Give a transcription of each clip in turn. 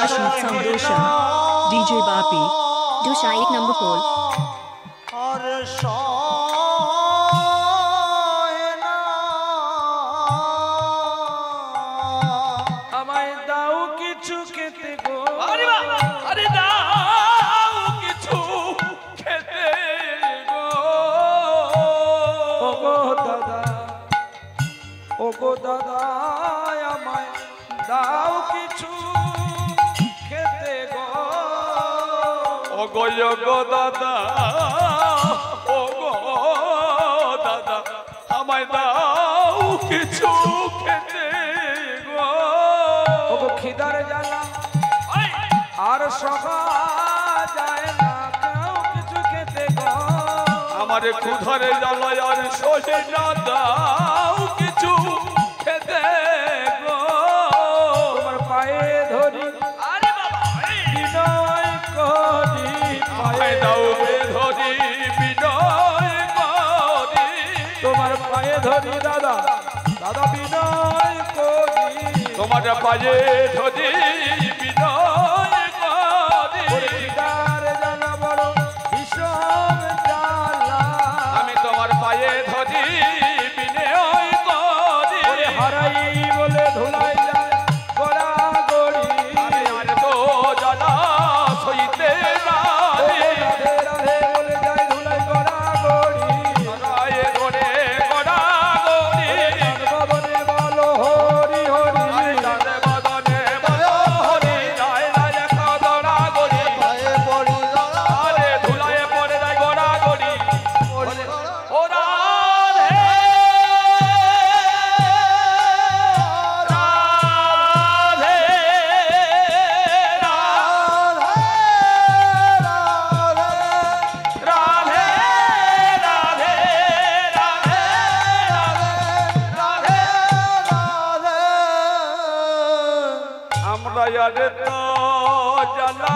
Rashid Foundation. DJ Bapi. Dusha 1 number 4. আমায় দাও কিছু খেতে গো, আরে দাও কিছু খেতে গো, ও গো দাদা, ও গো দাদা, আমায় দাও কিছু খেতে গো, ও গো দাদা, ও গো দাদা, আমায় দাও কিছু খেতে গো, ও গো খিদার জ্বালা আর সহা যায় না, কেউ কিছু খেতে গো, আমার ক্ষুধারে জ্বালা আর সহে না, দাও কিছু খেতে গো, তোমার পায়ে ধরি, আরে বাবা বিনয় করি, পায়ে দাও ধরি বিনয় করি, তোমার পায়ে ধরি দাদা, দাদা বিনয় করি, তোমার পায়ে ধরি বিনয় করি, খিদার জ্বালা বড় ভীষণ জ্বালা, আমি তোমার পায়ে ধরি বিনয় করি, হারাই বলে ধুলাই যায় গোড়া গড়ি, আর তো জ্বালা সইতে রাধে রাধে বলে যায় ধুলাই গোড়া গড়ি, রায়ে গড়ে গোড়া গড়ি, বদনে বলো হরি হরি, দাদে বদনে বলো হরি, রায় রায় খাদড়া গড়ি, পায়ে পড়ি আরে ধুলায়ে পড়ে যায় গোড়া গড়ি, ও রাধে আমরা আরে তো জানা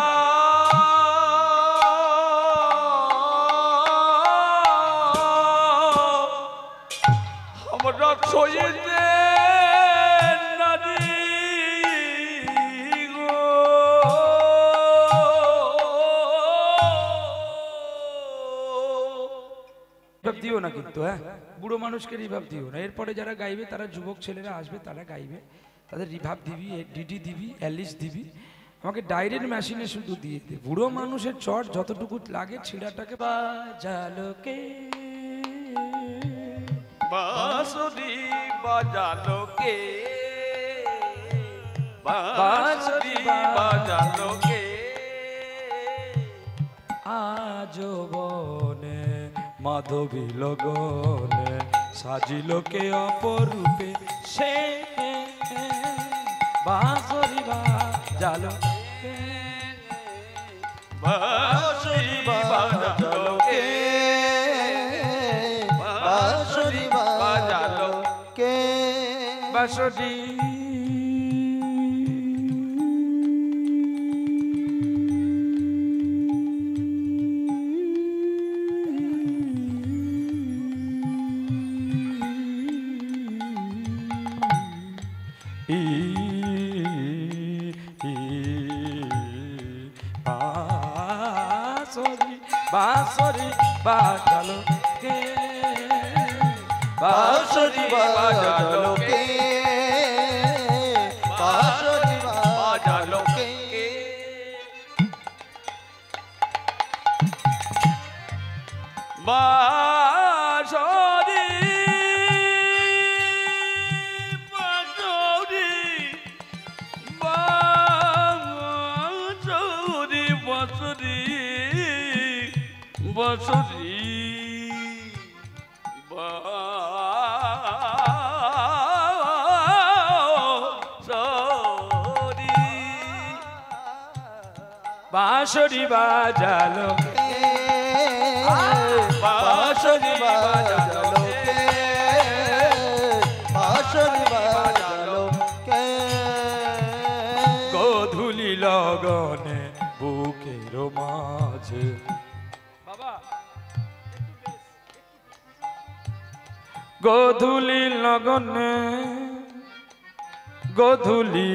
আমরা ছইতে নারী গো, ভাব দিও না কিন্তু, হ্যাঁ বুড়ো মানুষকে রিভাব দিও না, এরপরে যারা গাইবে তারা যুবক ছেলেরা আসবে, তারা গাইবে, তাদের রিভাব দিবি, ডিডি দিবি, অ্যালিস দিবি, আমাকে ডাইরেক্ট মেশিনে শুধু দিয়ে দে, বুড়ো মানুষের চট যতটুকু লাগে ছিড়াটাকে বাজালোকে, বাঁশুরি বাজালোকে, বাঁশুরি বাজালোকে, আজ বনে মাধবী লগনে সাজিলোকে অপরূপে, সে বাঁশুরি বাজালোকে, বাঁশুরি বাজালোকে, বাঁশুরি বাজালোকে, বাঁশুরি বাঁশুরি বাজালোকে, বাঁশুরি বাজালোকে, বাঁশুরি বাজালোকে, বাঁশুরি বাঁশুরি বাঁশুরি বাঁশুরি বাঁশুরি বাজালোকে, বাঁশুরি বাজালোকে, বাঁশুরি বাজালোকে, গোধূলি লগনে বুকের মাঝে, বাবা গোধূলি লগনে, গোধূলি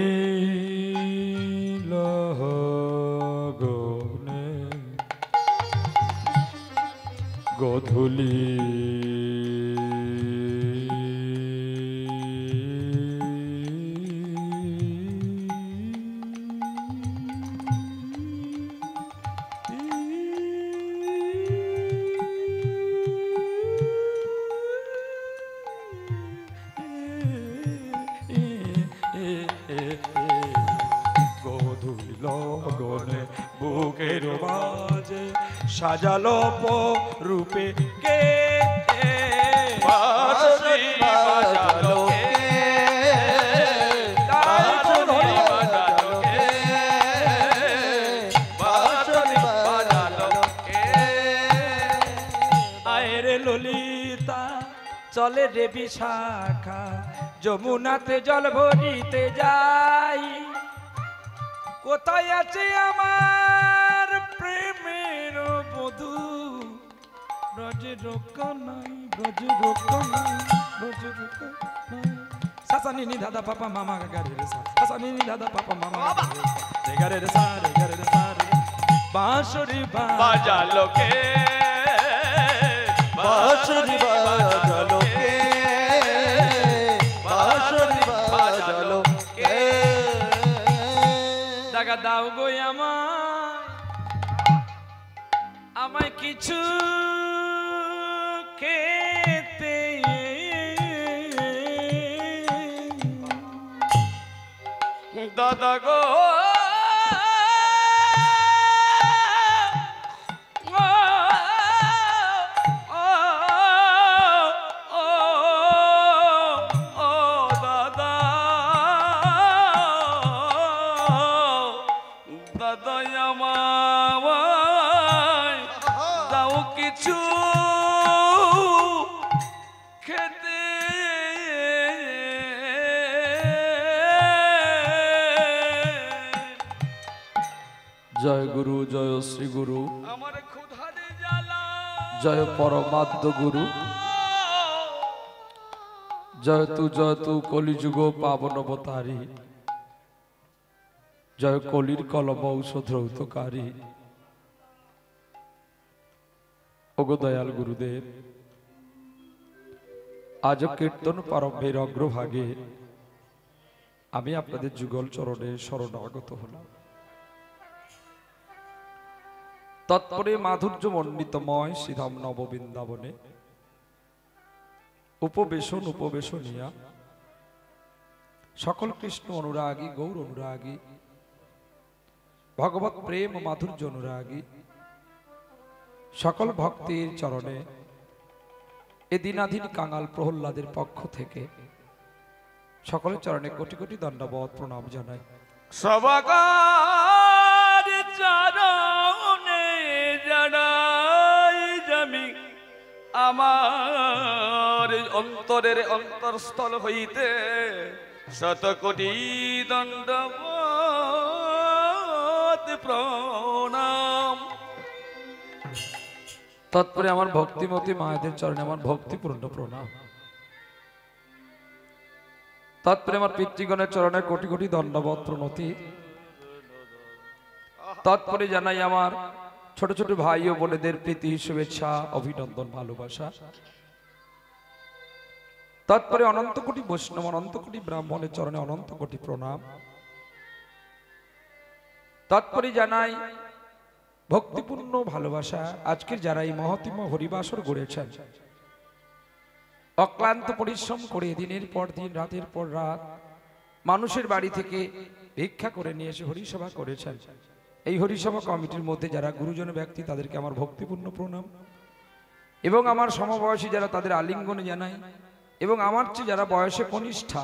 গোধূলি লগনে বুকের মাঝে সাজালো রূপে কে বাঁশরি বাজালো কে বাঁশরি বাজালো কে বাঁশরি বাজালো কে আয় রে ললিতা চলে রে বিশাখা যমুনাতে জল ভরিতে যাই কোথায় আছে আমার প্রেমের বধূ ব্রজে রোকা নাই ব্রজে রোকা নাই ব্রজে রোকা নাই সাসা নিনি দাদা পাপা মামা গারে রে সাসা নিনি দাদা পাপা মামা রে গারে রে সা রে গারে রে সা রে বাঁশরি বাজালো কে বাঁশরি বাজালো কে বাঁশরি বাজালো কে দাগা দাও গো আমায় কিছু খেতে দাদা গো জয় গুরু জয় শ্রী গুরু জয় পরমাদ্য গুরু জয় তু কলিযুগ পাবন অবতারী জয় কলির কলম ঔষধ রৌতকারী ওগো দয়াল গুরুদেব আজ কীর্তন প্রারম্ভের অগ্রভাগে আমি আপনাদের যুগল চরণে শরণাগত হলাম। তৎপরে মাধুর্য মণ্ডিতময় শ্রীধাম নববৃন্দাবনে উপবেশনিয়া সকল কৃষ্ণ অনুরাগী গৌর অনুরাগী ভগবত প্রেম মাধুর্য অনুরাগী সকল ভক্তের চরণে এ দিনাধীন কাঙাল প্রহ্লাদের পক্ষ থেকে সকলের চরণে কোটি কোটি দণ্ডবত প্রণাম জানাই। সবাকার চরণে জানাই আমি আমার অন্তরের অন্তরস্থল হইতে শত কোটি দণ্ডবত প্রণাম। তৎপরে আমার ভক্তিমতী মায়েদের চরণে আমার ভক্তিপূর্ণ প্রণাম। তৎপরে আমার পিতৃগণের চরণে কোটি কোটি দণ্ডবত প্রণতি। তৎপরে জানাই আমার ছোট ছোট ভাই ও বোনেদের প্রীতি শুভেচ্ছা অভিনন্দন ভালোবাসা। তৎপরে অনন্ত কোটি বৈষ্ণব অনন্ত কোটি ব্রাহ্মণের চরণে অনন্ত কোটি প্রণাম। তৎপরে জানাই ভক্তিপূর্ণ ভালোবাসা আজকের যারা এই মহতিম হরিবাসর গড়েছেন, অক্লান্ত পরিশ্রম করে দিনের পর দিন রাতের পর রাত মানুষের বাড়ি থেকে ভিক্ষা করে নিয়ে এসে হরিসভা করেছেন, এই হরিসভা কমিটির মধ্যে যারা গুরুজন ব্যক্তি তাদেরকে আমার ভক্তিপূর্ণ প্রণাম। এবং আমার সমবয়সী যারা তাদের আলিঙ্গনে জানাই, এবং আমার চেয়ে যারা বয়সে কনিষ্ঠা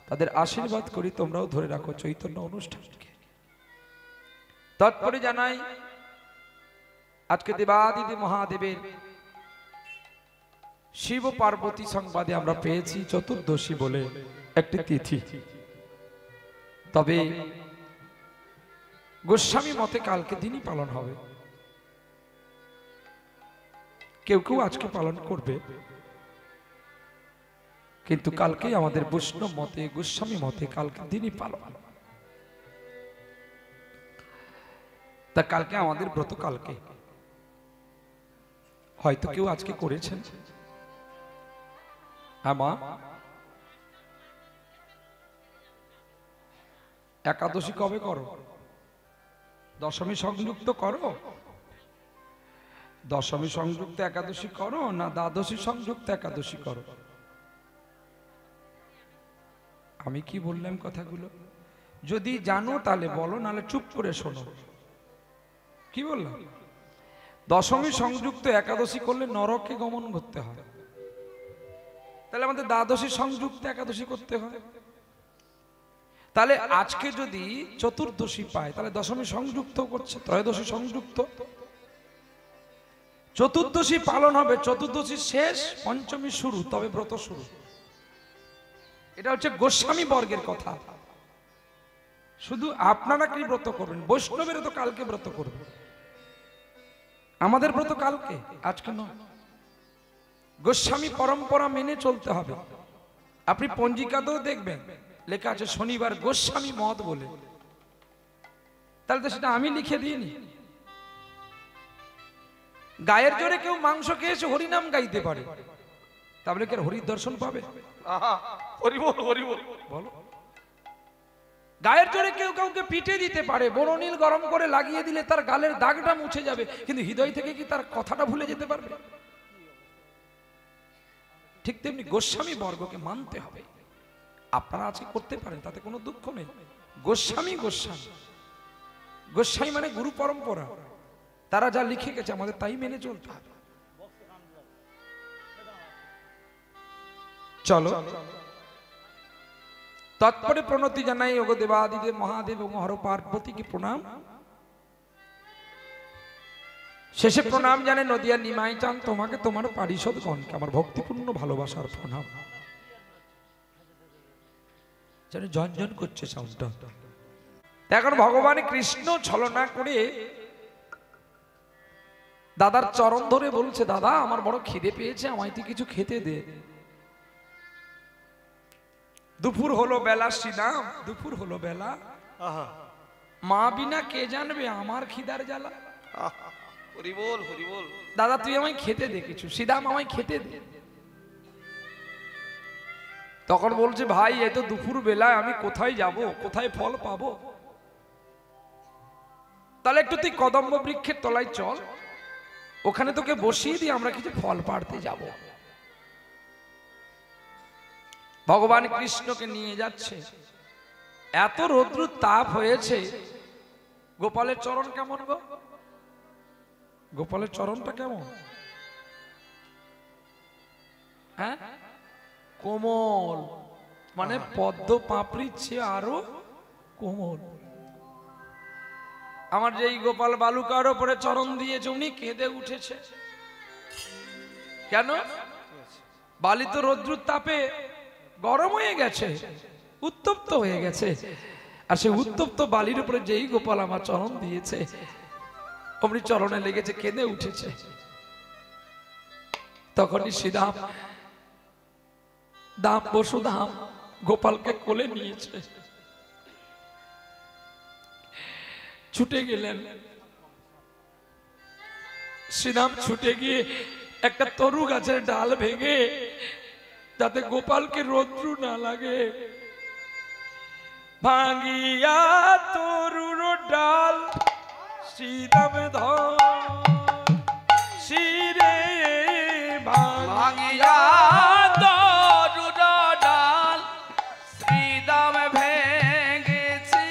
তাদের আশীর্বাদ করি তোমরাও ধরে রাখো চৈতন্য অনুষ্ঠানকে। তৎপরে জানাই আজকে দেবাদিদেব মহাদেবের শিব পার্বতী সংবাদে আমরা পেয়েছি চতুর্দশী বলে একটি তিথি। তবে গোস্বামী মতে কালকে দিনই পালন হবে, কেউ কেউ আজকে পালন করবে, কিন্তু কালকেই আমাদের বৈষ্ণব মতে গোস্বামী মতে কালকে দিনই পালন। তা কালকে আমাদের ব্রত কালকে হয়তো কেউ আজকে করেছেন। মা, একাদশী কবে করো? দশমী সংযুক্ত করো? দশমী সংযুক্ত একাদশী করো না দ্বাদশী সংযুক্ত একাদশী করো? আমি কি বললাম কথাগুলো? যদি জানো তাহলে বলো, নাহলে চুপ করে শোনো। কি বললাম? দশমী সংযুক্ত একাদশী করলে নরকে গমন করতে হয়, তাহলে আমাদের দ্বাদশী সংযুক্ত একাদশী করতে হয়। তাহলে আজকে যদি চতুর্দশী পায় তাহলে দশমী সংযুক্ত করছে, ত্রয়োদশী সংযুক্ত। চতুর্দশী পালন হবে, চতুর্দশী শেষ, পঞ্চমী শুরু, তবে ব্রত শুরু। এটা হচ্ছে গোস্বামী বর্গের কথা। শুধু আপনারা কি ব্রত করবেন? বৈষ্ণবের তো কালকে ব্রত করবে, আমাদের ব্রত কালকে, আজকে নয়। গোস্বামী পরম্পরা মেনে চলতে হবে। আপনি পঞ্জিকাতেও দেখবেন লেখা আছে শনিবার গোস্বামী মত বলে, তাহলে তো সেটা আমি লিখে দিইনি। গায়ের জোরে কেউ মাংস খেয়েছে হরিনাম গাইতে পারে, তাহলে কি হরির দর্শন পাবে? বলো। গায়ের জোরে কেউ কাউকে পিঠে দিতে পারে, বরণীল গরম করে লাগিয়ে দিলে তার গালের দাগটা মুছে যাবে, কিন্তু হৃদয় থেকে কি তার কথাটা ভুলে যেতে পারবে? ঠিক তেমনি গোস্বামী বর্গকে মানতে হবে। আপনারা আজকে করতে পারেন, তাতে কোনো দুঃখ নেই। গোস্বামী গোস্বামী, গোস্বামী মানে গুরু পরম্পরা, তারা যা লিখে গেছে আমাদের তাই মেনে চলতে হবে। চলো তৎপরে প্রণতি জানাই ওগো দেবাদিদেব মহাদেব ও হর পার্বতীকে প্রণাম। শেষে প্রণাম জানে নদিয়া নিমাই চান তোমাকে, তোমার পারিষদগণকে আমার ভক্তিপূর্ণ ভালোবাসার প্রণাম। যেন ঝনঝন করছে সাউন্ডটা। এখন ভগবান কৃষ্ণ ছলনা করে দাদার চরণ ধরে বলছে, দাদা আমার বড় খিদে পেয়েছে, আমায় তুই কিছু খেতে দে। দুপুর হলো বেলা, শ্রীরাম দুপুর হলো বেলা, মা বিনা কে জানবে আমার খিদার জ্বালা। হরিবোল হরিবোল। দাদা তুই আমায় খেতে দে কিছু, শ্রীরাম আমায় খেতে দে। তখন বলছে, ভাই এ তো দুপুর বেলায় আমি কোথায় যাব, কোথায় ফল পাবো? তাহলে একটু তুই কদম্ব বৃক্ষের তলায় চল, ওখানে তোকে বসিয়ে দিয়ে আমরা কিছু ফল পাড়তে যাব। ভগবান কৃষ্ণকে নিয়ে যাচ্ছে, এত রৌদ্র তাপ হয়েছে। গোপালের চরণ কেমন গো? গোপালের চরণটা কেমন? হ্যাঁ, কোমল, মানে পদ্ম পাপড়ির চেয়ে আরো কোমল। আমার যেই গোপাল বালুকার ওপরে চরণ দিয়েছে উনি কেঁদে উঠেছে। কেন? বালি তো রৌদ্রুর তাপে গরম হয়ে গেছে, উত্তপ্ত হয়ে গেছে, আর সেই উত্তপ্ত বালির উপরে যেই গোপাল আমার চরণ দিয়েছে অমনি চরণে লেগেছে, কেঁদে উঠেছে। তখনই শ্রীরাম দাম বসুধাম গোপালকে কোলে নিয়েছে, ছুটে গেলেন। শ্রীরাম ছুটে গিয়ে একটা তরু গাছের ডাল ভেঙে, যাতে গোপালকে রৌদ্র না লাগে, ভাঙিয়া তরুর ডাল শ্রীরাম ধর শিরে ভাঙিয়া তরুর ডাল শ্রীরাম ভেঙেছিল,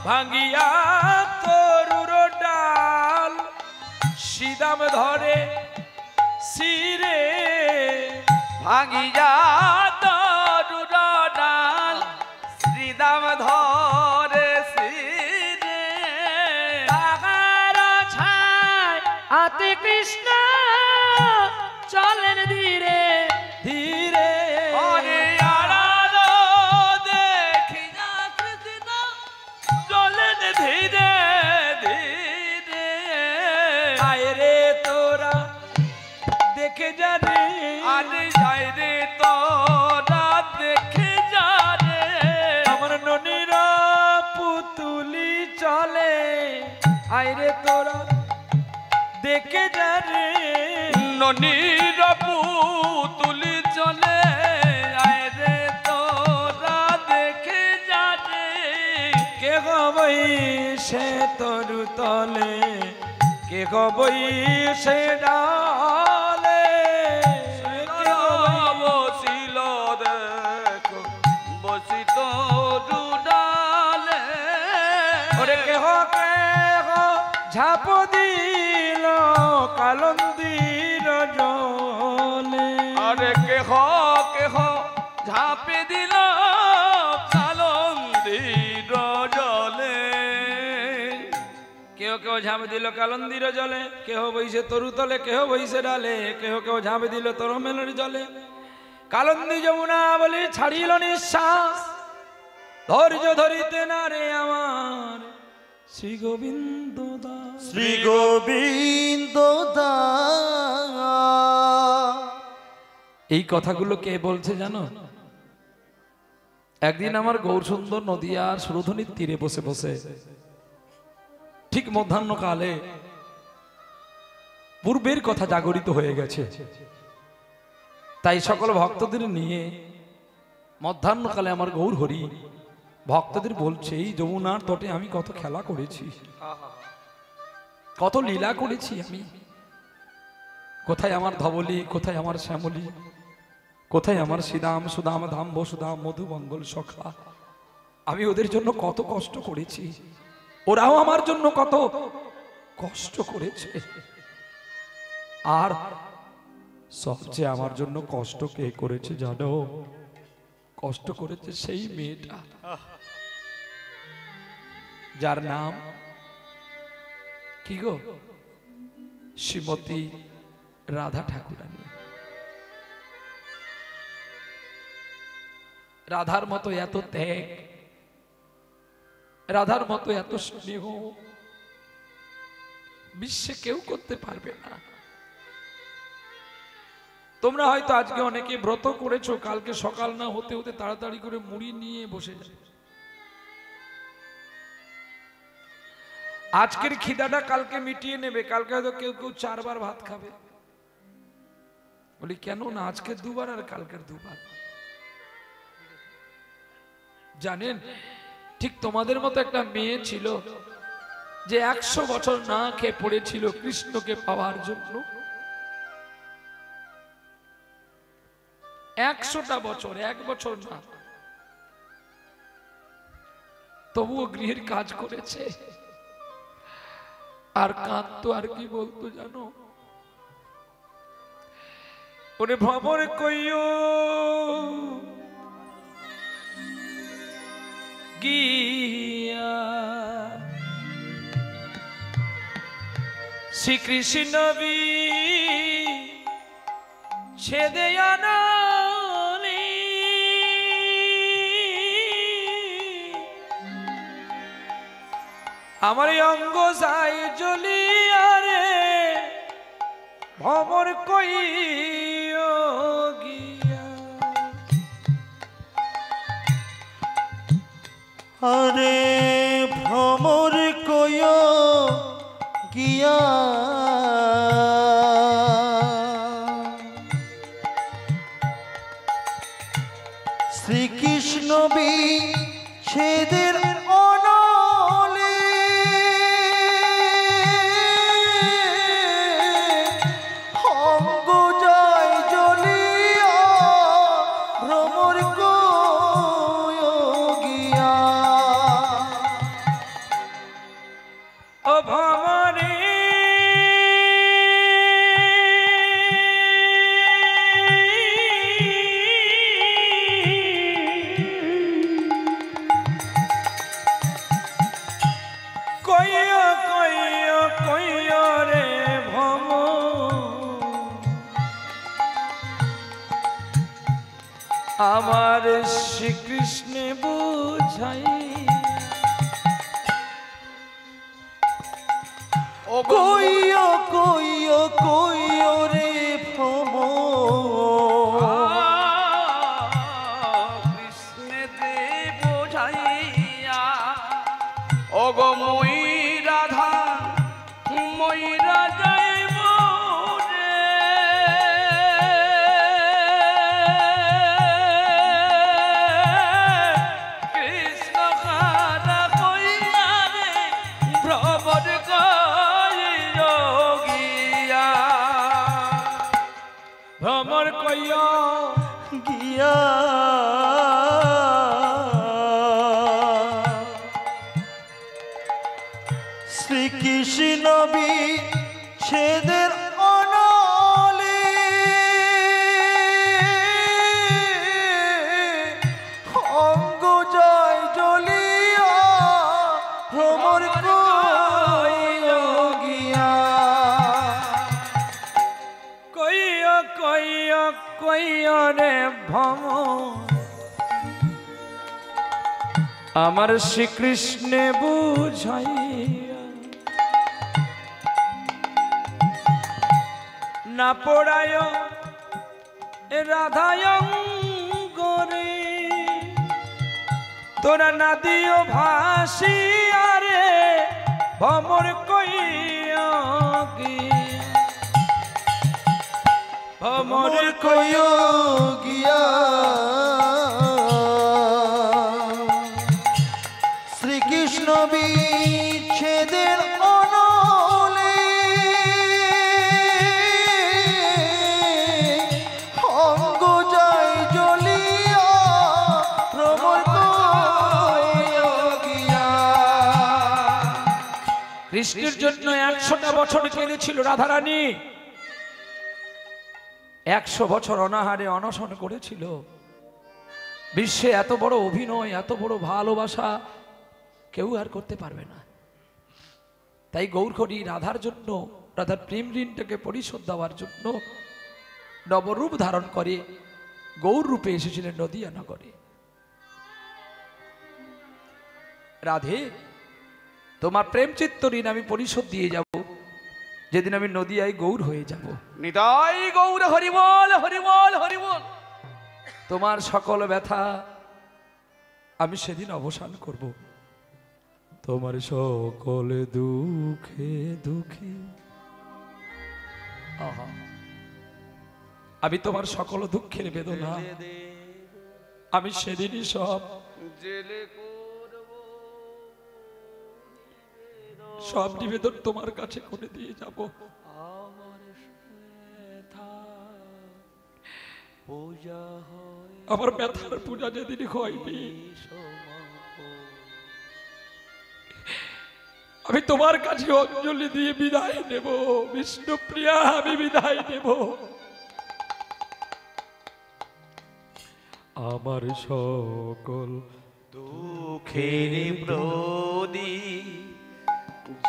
ভাঙিয়া তরুর ডাল শ্রীরাম ধরে শিরে, ভাঙিয়া তরুর ডাল শ্রীরাম ধরে শিরে। আতে কৃষ্ণ চলেন ধীরে ধীরে, হরে আড়ালো দেখিয়া কৃষ্ণ চলেন ধীরে ধীরে। আয় রে তোরা দেখে যা রে, আরে যাই রে তোরা দেখে যা রে, আমার ননীরা পুতুলি চলে। আয় রে তোরা দেখে যা রে ননির পুতুলি চলে আয় রে তোরা দেখে যা রে কে গবই সে তরু তলে কে গবই সে ডালে বসিল দেখো বসিত ডালে ওরে কেহ কেহ ঝাপ দিল কালন্দির জলে আরে কেহ কেহ ঝাঁপে দিল কালন্দির জলে কেহ কেহ ঝাঁপ দিল কালন্দির জলে কেহ বইছে তরু তলে কেহ বইছে ডালে কেহ কেহ ঝাঁপ দিল তরমেলের জলে কালন্দি যমুনা বলে ছাড়িল নিঃশ্বাস ধৈর্য ধরিতে না রে আমার শ্রী গোবিন্দ দাস শ্রী গোবিন্দ এই কথাগুলো কে বলছে জানো? একদিন আমার গৌরসুন্দর নদিয়ার সুরধনির তীরে বসে বসে ঠিক মধ্যাহ্নকালে পূর্বের কথা জাগরিত হয়ে গেছে। তাই সকল ভক্তদের নিয়ে মধ্যাহ্নকালে আমার গৌর হরি ভক্তদের বলছে এই যমুনার তটে আমি কত খেলা করেছি, কত লীলা করেছি আমি। কোথায় আমার ধবলি, কোথায় আমার শ্যামলী, কোথায় আমার শ্রীদাম সুদাম ধাম বসুদাম মধু মঙ্গল সখা। আমি ওদের জন্য কত কষ্ট করেছি, ওরাও আমার জন্য কত কষ্ট করেছে। আর সবচেয়ে আমার জন্য কষ্ট কে করেছে জানো? কষ্ট করেছে সেই মেয়েটা যার নাম কি গো? শ্রীমতী রাধা ঠাকুরানী। রাধার মতো এত ত্যাগ, রাধার মতো এত স্নেহ বিশ্বে কেউ করতে পারবে না। তোমরা হয়তো আজকে অনেকে ব্রত করেছো, কালকে সকাল না হতে হতে তাড়াতাড়ি করে মুড়ি নিয়ে বসে যাবে। আজকের খিদাটা কালকে মিটিয়ে নেবে, কালকে হয়তো কেউ কেউ 4 বার ভাত খাবে। বলি কেন না, আজকে 2 বার আর কালকের 2 বার। জানেন, ঠিক তোমাদের মতো একটা মেয়ে ছিল যে 100 বছর না খেয়ে পড়েছিল কৃষ্ণকে পাওয়ার জন্য। 100টা বছর, 1 বছর না, তবুও গৃহের কাজ করেছে। আর কাঁদতো, আর কি বলতো জানো? ওরে ভবর কইও গিয়া শ্রীকৃষ্ণ বি ছেদে আনালি আমার অঙ্গ যাই জ্বলিয়া রে ভমর কইও গিয়া। আরে ভ্রমর কয় গিয়া শ্রীকৃষ্ণ বিচ্ছেদের অনলে অঙ্গ যায় জ্বলিয়া ভ্রমর কয় গিয়া। ও ভমরে কইও কইও কইও রে ভম, আমার শ্রীকৃষ্ণ বুঝাই। কইও কইও কইও রে ভ্রমর কৃষ্ণ দেব বোঝাইয়া ওগো মই রাধা মই রাজাই কইও গিয়া শ্রীকৃষ্ণ বিচ্ছেদের অনলে অঙ্গ যায় জ্বলিয়া ভ্রমর কইও গিয়া কইও কইও কইও রে ভ্রমর আমার শ্রীকৃষ্ণে বুঝাইয়া না পড়ায় রাধায় গরে তোরা না দিও ভাসিয়া রে ভ্রমর কইয়া গিয়া ভ্রমর কইও গিয়া শ্রীকৃষ্ণ বিচ্ছেদের অনলে অঙ্গ যায় জ্বলিয়া ভ্রমর কইও গিয়া কৃষ্ণের জন্য 100টা বছর কেঁদেছিল রাধারানী, 100 বছর অনাহারে অনশন করেছিল। বিশ্বে এত বড় অভিনয়, এত বড় ভালোবাসা কেউ আর করতে পারবে না। তাই গৌরহরি রাধার জন্য, রাধার প্রেম ঋণটাকে পরিশোধ দেওয়ার জন্য নবরূপ ধারণ করে গৌর রূপে এসেছিলেন নদিয়া নগরে। রাধে, তোমার প্রেম চিত্ত ঋণ আমি পরিশোধ দিয়ে যাব যেদিন আমি নদিয়ায় গৌর হয়ে যাব। নিতাই গৌর হরিবল হরিবল হরিবল। তোমার সকল ব্যথা আমি সেদিন অবসান করব। তোমার সকল দুঃখে দুঃখী, আহা, আমি তোমার সকল দুঃখের বেদনা আমি সেদিনই সব সব নিবেদন তোমার কাছে করে দিয়ে যাব। আমার ব্যথার পূজা যেদিন হয়নি আমি তোমার কাছে অঞ্জলি দিয়ে বিদায় নেব। বিষ্ণুপ্রিয়া, আমি বিদায় নেব। আমার সকল দুঃখের প্রদীপ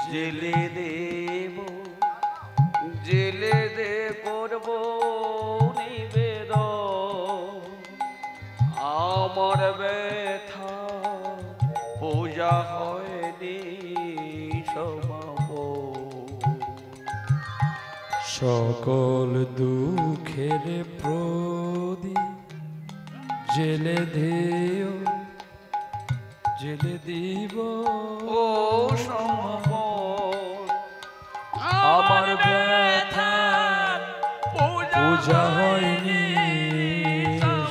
জেলে দেব, জেলে দে করব নিবেদন। আমার ব্যথা পূজা হয়নি সমাপন। সকল দুঃখের প্রদীপ জেলে দেও, জেলে দিব ও সমাপন। আমার ব্যথা পূজা হয়নি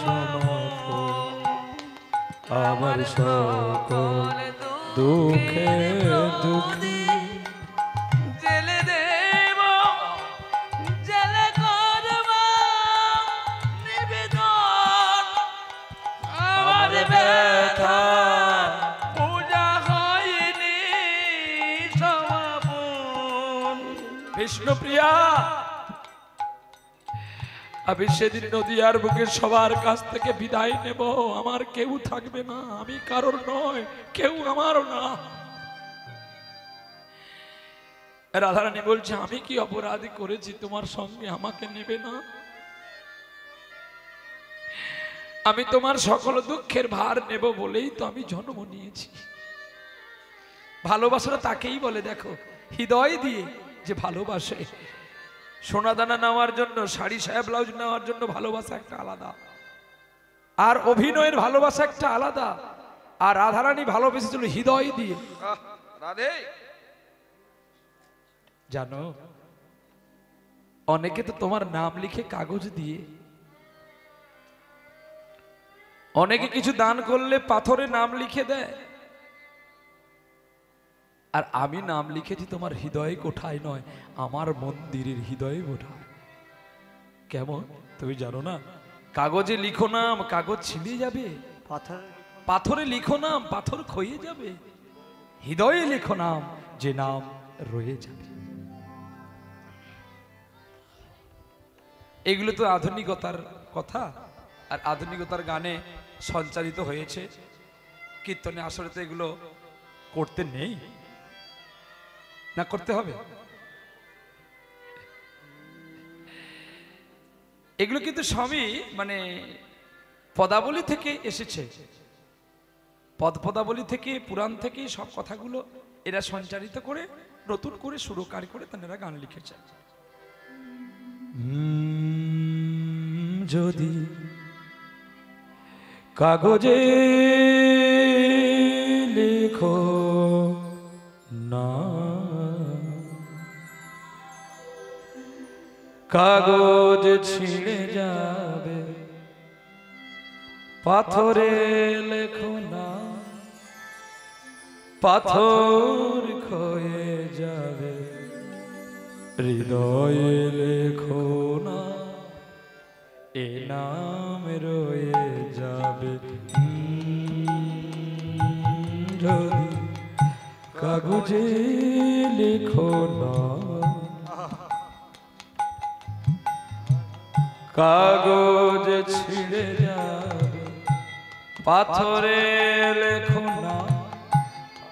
সমাপন। আমার সকল দুঃখের দুঃখী জেলে দেব, জেলে করব নিবেদন। আমার ব্যথা পূজা হয়নি সমাপন। বিষ্ণুপ্রিয়া, আমি সেদিন নদিয়ার বুকে সবার কাছ থেকে বিদায় নেব। আমার কেউ থাকবে না, আমি কারোর নয়, কেউ আমারও না। রাধারানী বলছে, আমি কি অপরাধী করেছি তোমার সঙ্গে আমাকে নেবে না? আমি তোমার সকল দুঃখের ভার নেব বলেই তো আমি জন্ম নিয়েছি। ভালোবাসাটা তাকেই বলে, দেখো, হৃদয় দিয়ে যে ভালোবাসে। সোনাদানা নেওয়ার জন্য, শাড়ি সায়া ব্লাউজ নেওয়ার জন্য ভালোবাসা একটা আলাদা, আর অভিনয়ের ভালোবাসা একটা আলাদা। আর রাধারানী ভালোবেসেছিল হৃদয় দিয়ে। রাধে, জানো, অনেকে তো তোমার নাম লিখে কাগজ দিয়ে, অনেকে কিছু দান করলে পাথরে নাম লিখে দেয়, আর আমি নাম লিখেছি তোমার হৃদয়ে কোঠায় নয়, আমার মন্দিরের হৃদয়ে কোঠায়। কেমন তুমি জানো না? কাগজে লিখো নাম, কাগজ ছিঁড়ে যাবে। পাথরে লিখো নাম, পাথর ক্ষয়ে যাবে। হৃদয়ে লেখো নাম, যে নাম রয়ে যাবে। এগুলো তো আধুনিকতার কথা, আর আধুনিকতার গানে সঞ্চারিত হয়েছে। কীর্তনে আসলে তো এগুলো করতে নেই, না করতে হবে? এগুলো কিন্তু সবই মানে পদাবলী থেকে এসেছে, পদাবলী থেকে, পুরাণ থেকে সব কথাগুলো এরা সঞ্চারিত করে নতুন করে সুরকার করে তারা গান লিখেছে। যদি কাগজে লেখো না, কাগজ ছিঁড়ে যাবে। পাথরে লেখো না, পাথর ক্ষয়ে যাবে। হৃদয়ে লেখো না, এ নাম রয়ে যাবে। যদি কাগজে লেখো না, কাগজ ছিঁড়ে যাবে। পাথরে লেখো না,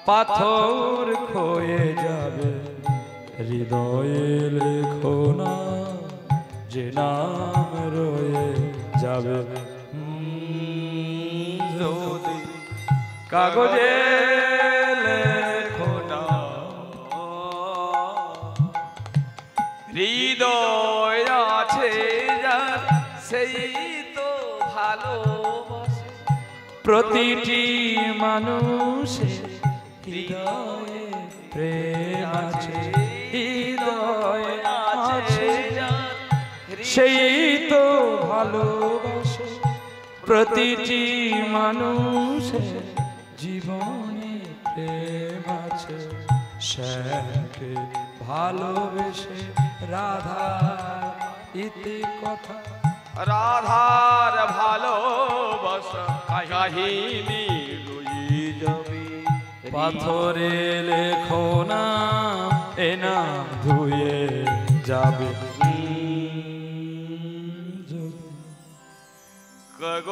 পাথর ক্ষয়ে যাবে। হৃদয়ে লেখো না, যে নাম রয়ে যাবে। যদি কাগজে লেখো না, হৃদয় আছে যার সেই তো ভালোবাসে। প্রতিটি মানুষের হৃদয়ে প্রেম আছে, হৃদয়ে আছে যার সেই তো ভালোবাসে। প্রতিটি মানুষের জীবনে প্রেম আছে। শ্যামকে ভালোবেসে রাধা ইতি কথা, রাধার ভালোবাসা কাহিনী রয়ে যাবে। পাথরে লেখো না, এ নাম ধুয়ে যাবে।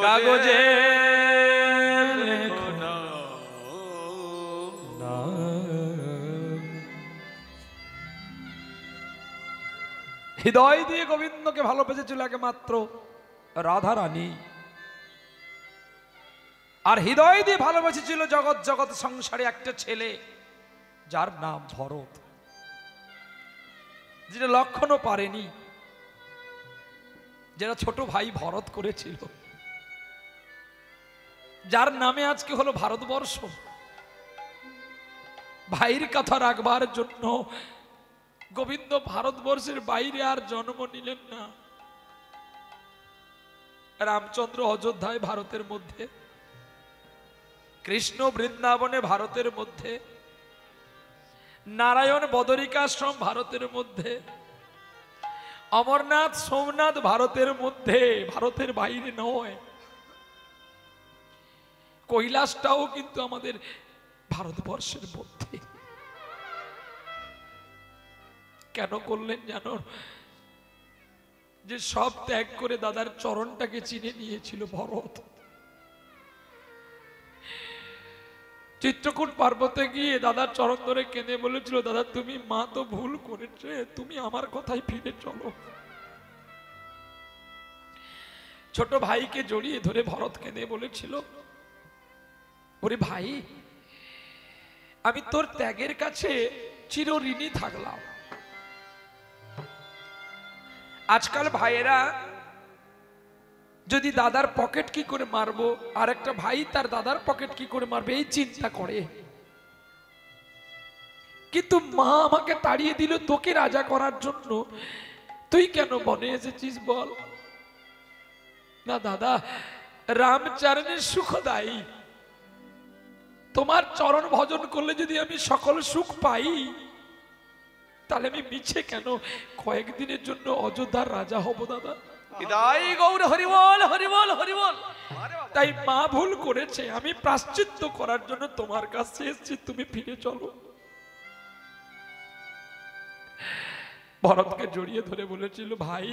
কাগজে লেখো না, হৃদয় দিয়ে গোবিন্দকে ভালোবেসেছিল একমাত্র রাধা রানী, আর হৃদয় দিয়ে ভালোবেসেছিল জগৎ জগৎ সংসারে একটা ছেলে যার নাম ভরত, যেটা লক্ষণও পারেনি, যেটা ছোট ভাই ভরত করেছিল, যার নামে আজকে হলো ভারতবর্ষ। ভাইয়ের কথা রাখবার জন্য গোবিন্দ ভারতবর্ষের বাইরে আর জন্ম নিলেন না। রামচন্দ্র অযোধ্যায় ভারতের মধ্যে, কৃষ্ণ বৃন্দাবনে ভারতের মধ্যে, নারায়ণ বদরিকাশ্রম ভারতের মধ্যে, অমরনাথ সোমনাথ ভারতের মধ্যে, ভারতের বাইরে নয়। কৈলাসটাও কিন্তু আমাদের ভারতবর্ষের মধ্যে। কেন করলেন জানো? যে সব ত্যাগ করে দাদার চরণটাকে চিনে নিয়েছিল ভরত। চিত্রকূট পর্বতে গিয়ে দাদার চরণ ধরে কেঁদে বলেছিল, দাদা তুমি মা তো ভুল করেছে, তুমি আমার কথাই ফিরে চলো। ছোট ভাইকে জড়িয়ে ধরে ভরত কেঁদে বলেছিল, ওরে ভাই আমি তোর ত্যাগের কাছে চিরঋণী থাকলাম। আজকাল ভাইয়েরা যদি দাদার পকেট কি করে মারবো, আর একটা ভাই তার দাদার পকেট কি করে মারবে এই চিন্তা করে। কিন্তু মা আমাকে তাড়িয়ে দিল তোকে রাজা করার জন্য, তুই কেন বনে এসেছিস বল? না দাদা, রামচরণের সুখদায়ী, তোমার চরণ ভজন করলে যদি আমি সকল সুখ পাই, তাহলে আমি মিছে কেন কয়েকদিনের জন্য অযোধ্যার রাজা হব দাদা? বিদায় গৌর হরিবল হরিবল হরিবল। তাই মা ভুল করেছে, আমি প্রায়শ্চিত্ত করার জন্য তোমার কাছে এসেছি, তুমি ফিরে চলো। ভরতকে জড়িয়ে ধরে বলেছিল, ভাই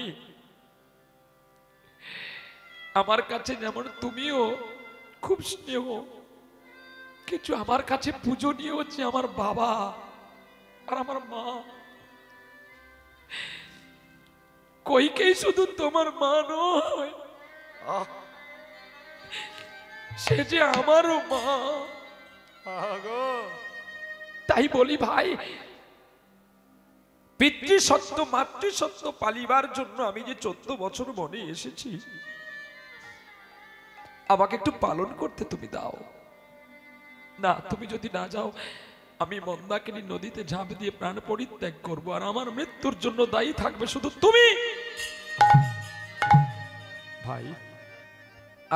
আমার কাছে যেমন তুমিও খুব স্নেহ, কিছু আমার কাছে পূজনীয় হচ্ছে আমার বাবা আর আমার মা। কইকেই শুধু তোমার মা নয়, সে যে আমারও মা। তাই বলি ভাই, পিতৃসত্য মাতৃসত্য পালিবার জন্য আমি যে 14 বছর বনে এসেছি, আমাকে একটু পালন করতে তুমি দাও না। তুমি যদি না যাও, আমি মন্দাকিনী নদীতে ঝাঁপ দিয়ে প্রাণ পরিত্যাগ করবো, আর আমার মৃত্যুর জন্য দায়ী থাকবে শুধু তুমি। ভাই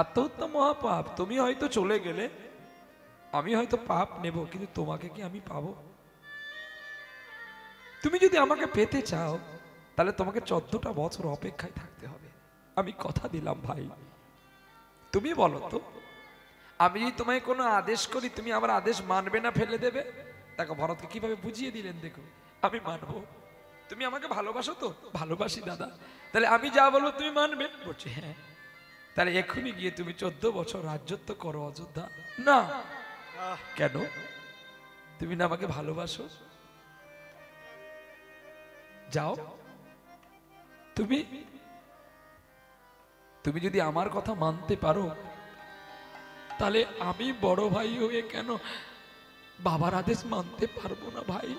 আত্মহত্যা মহাপাপ। তুমি হয়তো চলে গেলে আমি হয়তো পাপ নেব, কিন্তু তোমাকে কি আমি পাবো? তুমি যদি আমাকে পেতে চাও তাহলে তোমাকে 14টা বছর অপেক্ষায় থাকতে হবে। আমি কথা দিলাম ভাই। তুমি বলো তো, আমি যদি তোমায় কোনো আদেশ করি, তুমি আমার আদেশ মানবে না ফেলে দেবে? দেখো ভরতকে কিভাবে বুঝিয়ে দিলেন, দেখো আমি মানবো। তুমি আমাকে ভালোবাসো তো? ভালোবাসি দাদা। তাহলে আমি যা বলবো তুমি মানবে? বলছি হ্যাঁ। তাহলে এখনই গিয়ে তুমি 14 বছর রাজত্ব করো অযোধ্যা। না কেন? তুমি না আমাকে ভালোবাসো? যাও। তুমি তুমি যদি আমার কথা মানতে পারো, তাহলে আমি বড় ভাই হয়ে কেন বাবার আদেশ মানতে পারবো না ভাই?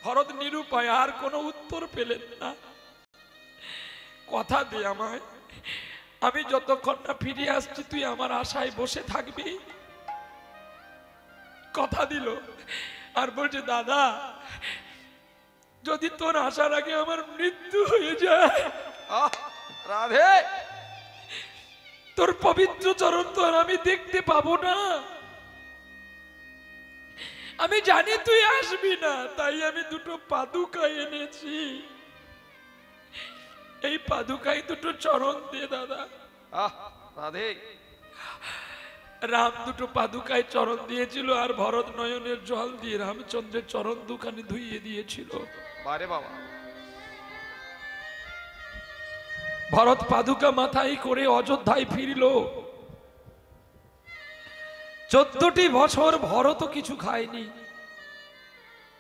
ভরত নিরুপায়, আর কোনো উত্তর পেলেন না। কথা দে আমায়, আমি যতক্ষণ না ফিরে আসছি তুই আমার আশায় বসে থাকবি। কথা দিল। আর বলছে, দাদা যদি তোর আসার আগে আমার মৃত্যু হয়ে যায়, রাধে তোর পবিত্র চরণ তো আর আমি দেখতে পাবো না। আমি জানি তুই আসবি না, তাই আমি 2টো পাদুকা এনেছি। এই পাদুকায় 2টো চরণ দে দাদা। রাধে রাম 2টো পাদুকায় চরণ দিয়েছিল, আর ভরত নয়নের জল দিয়ে রামচন্দ্রের চরণ দুখানি ধুইয়ে দিয়েছিল। বারে বাবা। ভরত পাদুকা মাথায় করে অযোধ্যায় ফিরল। 14টি বছর ভরত কিছু খায়নি,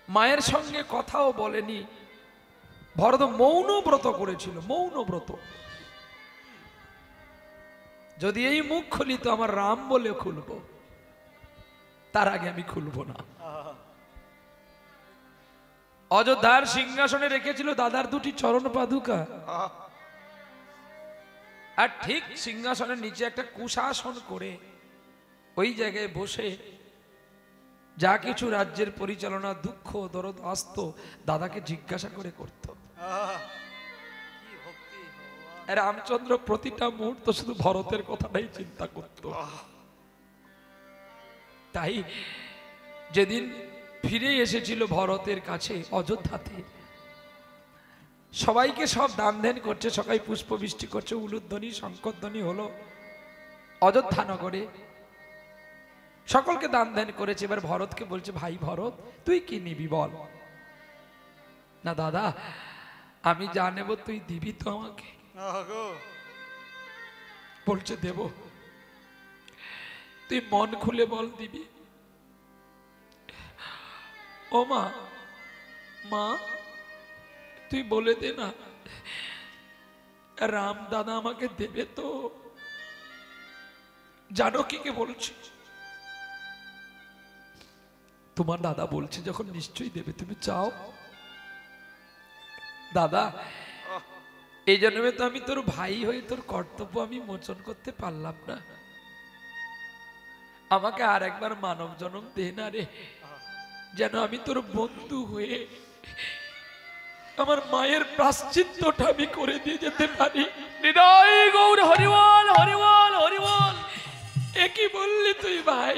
মায়ের সঙ্গে কথাও বলেনি। ভরত মৌন ব্রত করেছিল, মৌন ব্রত। যদি এই মুখ খুলি তো আমার রাম বলে খুলবো, তার আগে আমি খুলবো না। অযোধ্যার সিংহাসনে রেখেছিল দাদার 2টি চরণ পাদুকা, আর ঠিক সিংহাসনের নিচে একটা কুশাসন করে ওই জায়গায় বসে যা কিছু রাজ্যের পরিচালনা, দুঃখ দরদ আসত, দাদাকে জিজ্ঞাসা করে করত। রামচন্দ্র প্রতিটা মুহূর্ত শুধু ভরতের কথাটাই চিন্তা করত। তাই যেদিন ফিরে এসেছিল ভরতের কাছে অযোধ্যাতে, সবাইকে সব দান ধ্যান করছে, সবাই পুষ্পবৃষ্টি করছে, উলুধ্বনি শঙ্করধ্বনি হলো অযোধ্যা নগরে, সকলকে দান ধ্যান করেছে। এবার ভরতকে বলছে, ভাই ভরত তুই কি নিবি বল? না দাদা আমি যা নেব তুই দিবি তো আমাকে? বলছে দেব। তুই মন খুলে বল দিবি? ও মা, মা তুই বলে দে না, রাম দাদা আমাকে দেবে তো? জানকীকে বলছি, তোমার দাদা বলছে যখন নিশ্চয়ই দেবে, তুমি চাও। দাদা এই জন্মে তো আমি তোর ভাই হয়ে তোর কর্তব্য আমি মোচন করতে পারলাম না, আমাকে আর একবার মানব জন্ম দে না রে, যেন আমি তোর বন্ধু হয়ে আমার মায়ের প্রায়শ্চিত্তটা আমি করে দিয়ে যেতে পারি। হৃদয় গৌর হরিবল হরিবল হরিবল। একই বললি তুই ভাই,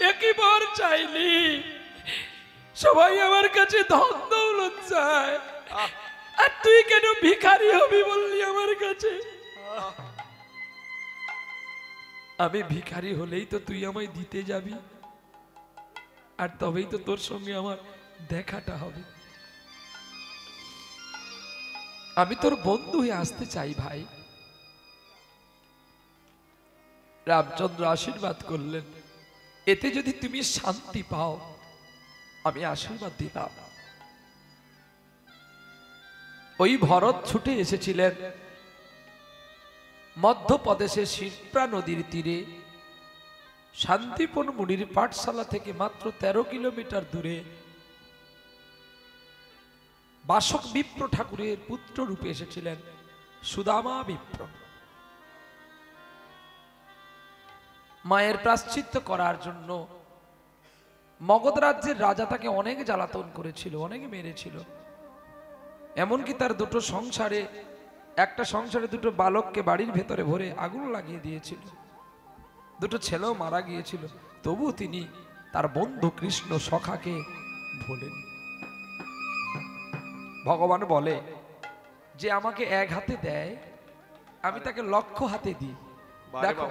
একই বর চাইলি। সবাই আমার কাছে ধন দৌলত চায়, আর তুই কেন ভিখারি হবি বললি আমার কাছে? আমি ভিখারি হলেই তো তুই আমায় দিতে যাবি, আর তবেই তো তোর সঙ্গে আমার দেখাটা হবে। আমি তোর বন্ধু হয়ে আসতে চাই ভাই। রামচন্দ্র আশীর্বাদ করলেন, এতে যদি তুমি শান্তি পাও আমি আশীর্বাদ দিলাম। ওই ভরত ছুটে এসেছিলেন মধ্যপ্রদেশের শিপ্রা নদীর তীরে শান্তিপুর মুনির পাঠশালা থেকে মাত্র 13 কিলোমিটার দূরে বাসক বিপ্র ঠাকুরের পুত্র রূপে এসেছিলেন সুদামা বিপ্র। মায়ের প্রায়শ্চিত্ত করার জন্য মগধ রাজ্যের রাজা তাকে অনেক জ্বালাতন করেছিল, অনেক মেরেছিল। এমনকি তার দুটো সংসারে, একটা সংসারে দুটো বালককে বাড়ির ভেতরে ভরে আগুন লাগিয়ে দিয়েছিল, দুটো ছেলেও মারা গিয়েছিল। তবু তিনি তার বন্ধু কৃষ্ণ সখাকে ভোলেন। ভগবান বলে যে আমাকে এক হাতে দেয় আমি তাকে লক্ষ হাতে দিই। দেখো,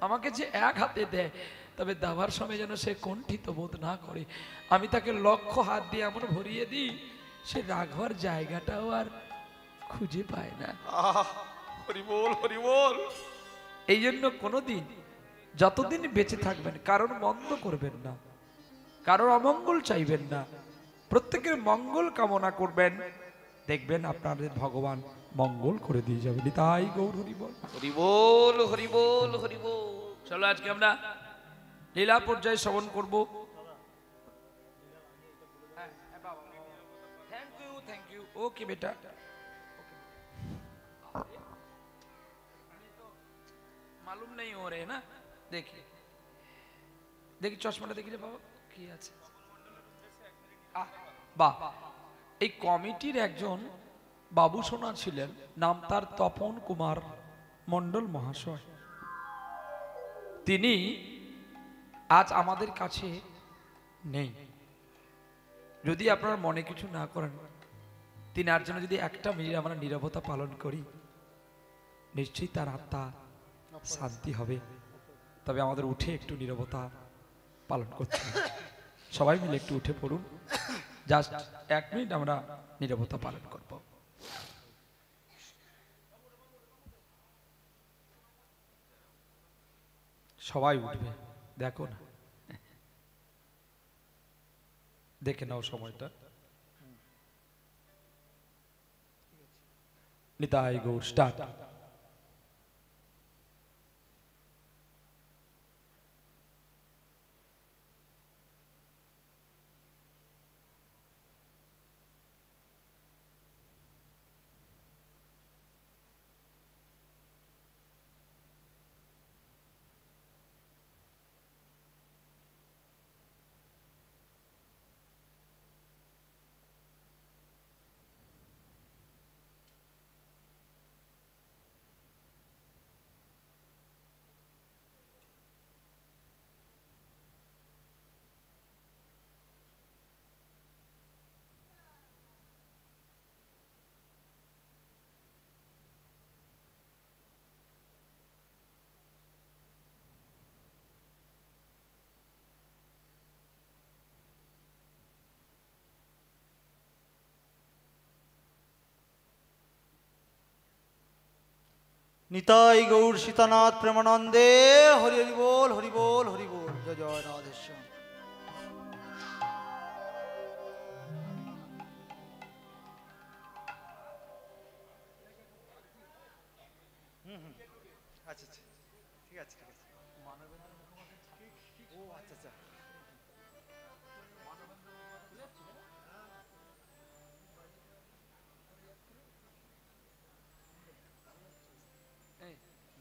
আমাকে যে এক হাতে দেয় তবে দাবার সময় যেন সে কণ্ঠিত বোধ না করে। আমি তাকে লক্ষ হাত দিয়ে এমন ভরিয়ে দিই সে রাঘবার জায়গাটাও আর খুঁজে পায় না। হরি বল, হরি বল। এই জন্য কোনোদিন যতদিন বেঁচে থাকবেন কারণ মন্দ করবেন না, কারোর অমঙ্গল চাইবেন না, প্রত্যেকের মঙ্গল কামনা করবেন। দেখবেন আপনাদের ভগবান মঙ্গল করে দিয়ে যাবেন। তাই গৌর হরি বল, হরি বল, হরি বল, হরি বল। চলো আজকে আমরা লীলা পর্যায়ে শ্রবণ করব। Thank you, thank you. Okay বেটা, মালুম নেই ও রে না। দেখি দেখি চশমাটা দেখি রে বাবা, কি আছে? বাহ, এই কমিটির একজন বাবু সোনা ছিলেন, নাম তার তপন কুমার মণ্ডল মহাশয়। তিনি আজ আমাদের কাছে নেই। যদি আপনারা মনে কিছু না করেন, তিনি আর জন্য যদি একটা মিনিট আমরা নীরবতা পালন করি, নিশ্চয়ই তার আত্মা শান্তি হবে। তবে আমাদের উঠে একটু নীরবতা পালন করতে হবে। সবাই মিলে একটু উঠে পড়ুন, জাস্ট 1 মিনিট আমরা নীরবতা পালন করব। সবাই উঠবে, দেখো না, দেখে নাও সময়টা। নিতাই গৌর, স্টার্ট। নিতাই গৌর সীতানাথ প্রেমানন্দে হরি হরি বল, হরি বল, হরি বল। জয় জয় রাধেশ্যাম। আচ্ছা আচ্ছা, ঠিক আছে, ঠিক আছে। ও আচ্ছা আচ্ছা।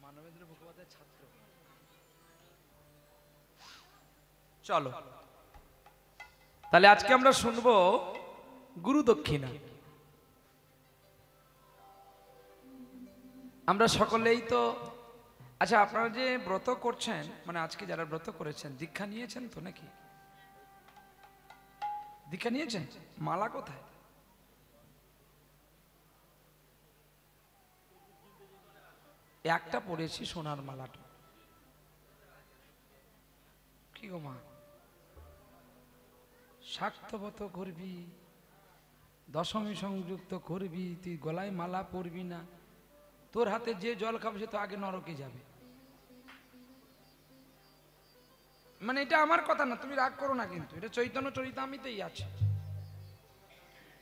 মানবেন্দ্র মুখোপাধ্যায়ের ছাত্র। চলো তাহলে আজকে আমরা শুনবো গুরু দক্ষিণা। আমরা সকলেই তো, আচ্ছা আপনারা যে ব্রত করছেন, মানে আজকে যারা ব্রত করেছেন দীক্ষা নিয়েছেন তো নাকি? দীক্ষা নিয়েছেন? মালা কোথায়? একটা পরেছি সোনার মালাটা। কি গো মা, স্বার্থবত করবি, দশমী সংযুক্ত করবি, তুই গলায় মালা পরবি না, তোর হাতে যে জল খাবে সে তো আগে নরকে যাবে। মানে এটা আমার কথা না, তুমি রাগ করো না, কিন্তু এটা চৈতন্য চরিতামৃতেই আছে।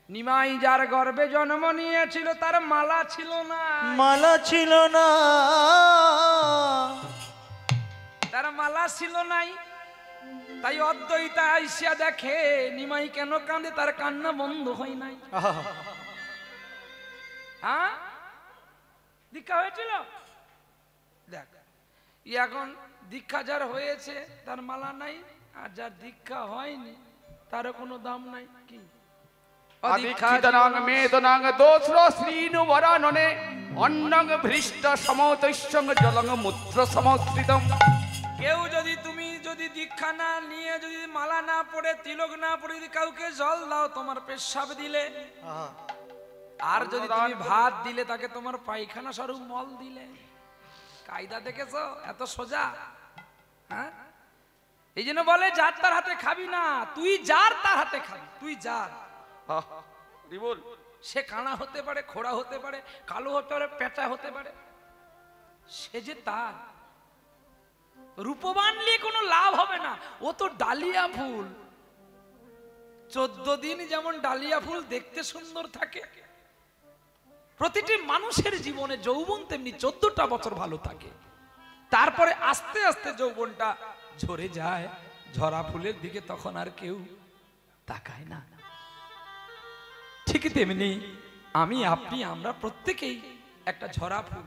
নিমাই যার গর্ভে জন্ম নিয়েছিল তার মালা ছিল না, মালা ছিল না, তার মালা ছিল নাই। তাই অদ্বৈতা আইসা দেখে নিমাই কেন কাঁদে, তার কান্না বন্ধ হয় নাই। হ্যাঁ, দীক্ষা হয়েছিল, দেখ এখন দীক্ষা যার হয়েছে তার মালা নাই, আর যার দীক্ষা হয়নি তারও কোনো দাম নাই। কি অদীক্ষিতনাং মেদনাং দোস্র শ্রীনু বরাননে অন্নং ভৃষ্ট সমতৈষ্যং জলং মূত্র সমস্কৃতম। কেউ যদি তুমি যদি দীক্ষা না নিয়ে যদি মালা না পড়ে তিলক না পড়ে যদি কাউকে জল দাও তোমার পেশাব দিলে, আর যদি তুমি ভাত দিলে তাকে তোমার পায়খানা স্বরূপ মল দিলে। কায়দা দেখেছো এত সোজা? হ্যাঁ, এই জন্য বলে যার তার হাতে খাবি না, তুই যার তার হাতে খাবি। তুই যার, রিবল সে কানা হতে পারে, খোড়া হতে পারে, কালো হতে পারে, পেঁচা হতে পারে, সে যে তার। রূপবান নিয়ে কোনো লাভ হবে না, ও তো ডালিয়া ফুল। 14 দিন যেমন ডালিয়া ফুল দেখতে সুন্দর থাকে, প্রতিটি মানুষের জীবনে যৌবন তেমনি 14টা বছর ভালো থাকে, তারপরে আস্তে আস্তে যৌবনটা ঝরে যায় ঝরা ফুলের দিকে, তখন আর কেউ তাকায় না। ঠিক তেমনি আমি আপনি আমরা প্রত্যেকেই একটা ঝরা ফুল।